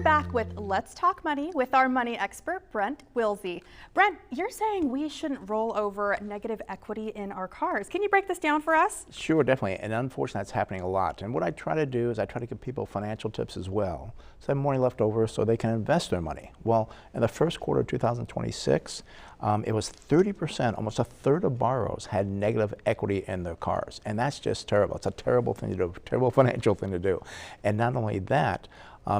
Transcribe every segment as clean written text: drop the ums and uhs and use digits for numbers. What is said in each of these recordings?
back with Let's Talk Money with our money expert, Brent Wilsey. Brent, you're saying we shouldn't roll over negative equity in our cars. Can you break this down for us? Sure, definitely. And unfortunately, that's happening a lot. And what I try to do is I try to give people financial tips as well, so they have money left over so they can invest their money. Well, in the first quarter of 2026, it was 30%, almost a third of borrowers had negative equity in their cars. And that's just terrible. It's a terrible thing to do, terrible financial thing to do. And not only that,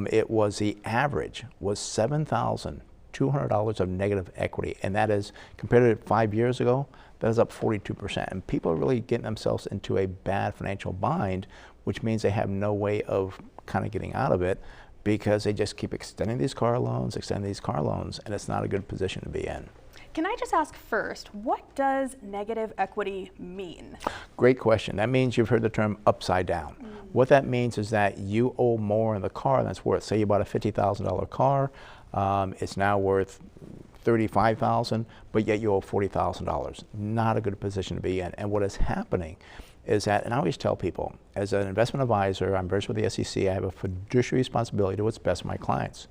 it was the average was $7,200 of negative equity. And that is, compared to 5 years ago, that is up 42%. And people are really getting themselves into a bad financial bind, which means they have no way of kind of getting out of it because they just keep extending these car loans, and it's not a good position to be in. Can I just ask first, what does negative equity mean? Great question. That means you've heard the term upside down. What that means is that you owe more in the car than it's worth. Say you bought a $50,000 car, it's now worth $35,000, but yet you owe $40,000. Not a good position to be in. And what is happening is that, and I always tell people, as an investment advisor, I'm versed with the SEC, I have a fiduciary responsibility to what's best for my clients.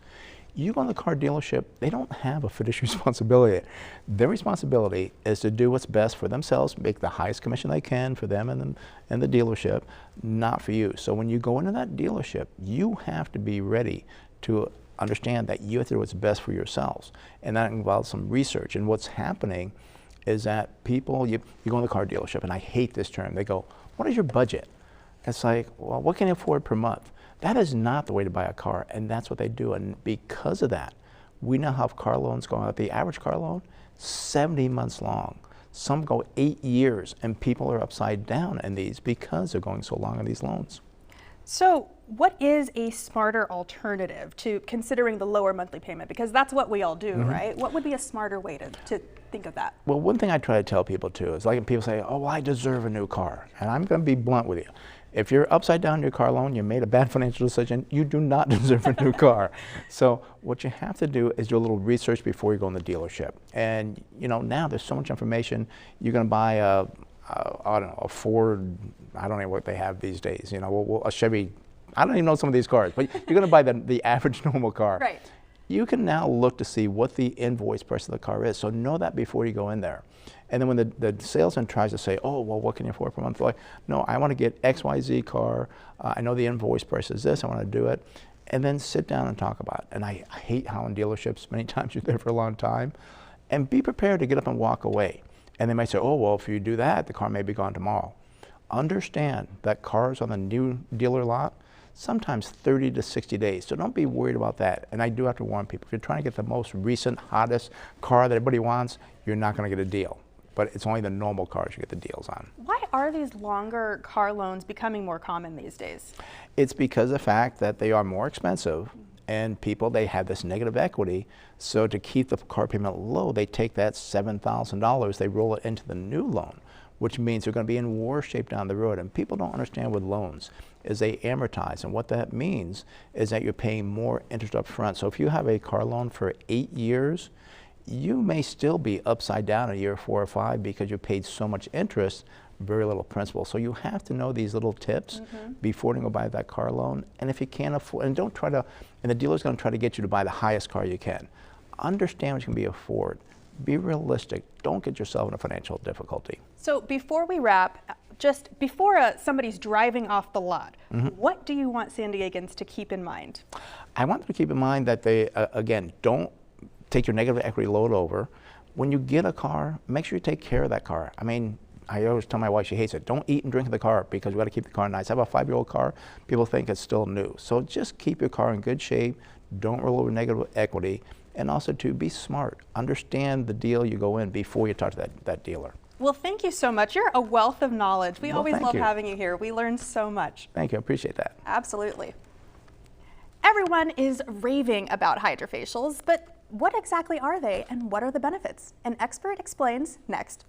You go to the car dealership, they don't have a fiduciary responsibility. Their responsibility is to do what's best for themselves, make the highest commission they can for them and the dealership, not for you. So when you go into that dealership, you have to be ready to understand that you have to do what's best for yourselves. And that involves some research. And what's happening is that people, you go in the car dealership, and I hate this term, they go, what is your budget? It's like, well, what can you afford per month? That is not the way to buy a car, and that's what they do. And because of that, we now have car loans going up. The average car loan, 70 months long. Some go 8 years, and people are upside down in these because they're going so long on these loans. So what is a smarter alternative to considering the lower monthly payment? Because that's what we all do, right? What would be a smarter way to think of that? Well, one thing I try to tell people too is, like, people say, oh, well, I deserve a new car. And I'm going to be blunt with you. If you're upside down in your car loan, you made a bad financial decision, you do not deserve a new car. So what you have to do is do a little research before you go in the dealership. And you know, now there's so much information. You're going to buy I don't know, a Ford, I don't know what they have these days, you know, a Chevy, I don't even know some of these cars, but you're going to buy the average normal car. Right. You can now look to see what the invoice price of the car is. So know that before you go in there. And then when the salesman tries to say, oh, well, what can you afford per month? They're like, no, I want to get XYZ car. I know the invoice price is this. I want to do it. And then sit down and talk about it. And I hate how in dealerships, many times you're there for a long time. And be prepared to get up and walk away. And they might say, oh, well, if you do that, the car may be gone tomorrow. Understand that cars on the new dealer lot, sometimes 30 to 60 days. So don't be worried about that. And I do have to warn people, if you're trying to get the most recent, hottest car that everybody wants, you're not going to get a deal. But it's only the normal cars you get the deals on. Why are these longer car loans becoming more common these days? It's because of the fact that they are more expensive, and people, they have this negative equity. So to keep the car payment low, they take that $7,000, they roll it into the new loan, which means they're going to be in worse shape down the road. And people don't understand with loans is they amortize. And what that means is that you're paying more interest up front. So if you have a car loan for 8 years, you may still be upside down in year 4 or 5 because you paid so much interest, very little principal. So you have to know these little tips before you go buy that car loan. And if you can't afford, and don't try to, and the dealer's going to try to get you to buy the highest car you can. Understand what you can be afford. Be realistic. Don't get yourself in a financial difficulty. So before we wrap, just before somebody's driving off the lot, what do you want San Diegans to keep in mind? I want them to keep in mind that they, again, don't take your negative equity load over. When you get a car, make sure you take care of that car. I mean, I always tell my wife, she hates it, don't eat and drink in the car because we got to keep the car nice. I have a 5-year-old car, people think it's still new. So just keep your car in good shape, don't roll over negative equity, and also to be smart. Understand the deal you go in before you talk to that dealer. Well, thank you so much. You're a wealth of knowledge. We always love having you here. We learned so much. Thank you, I appreciate that. Absolutely. Everyone is raving about hydrofacials, but what exactly are they and what are the benefits? An expert explains next.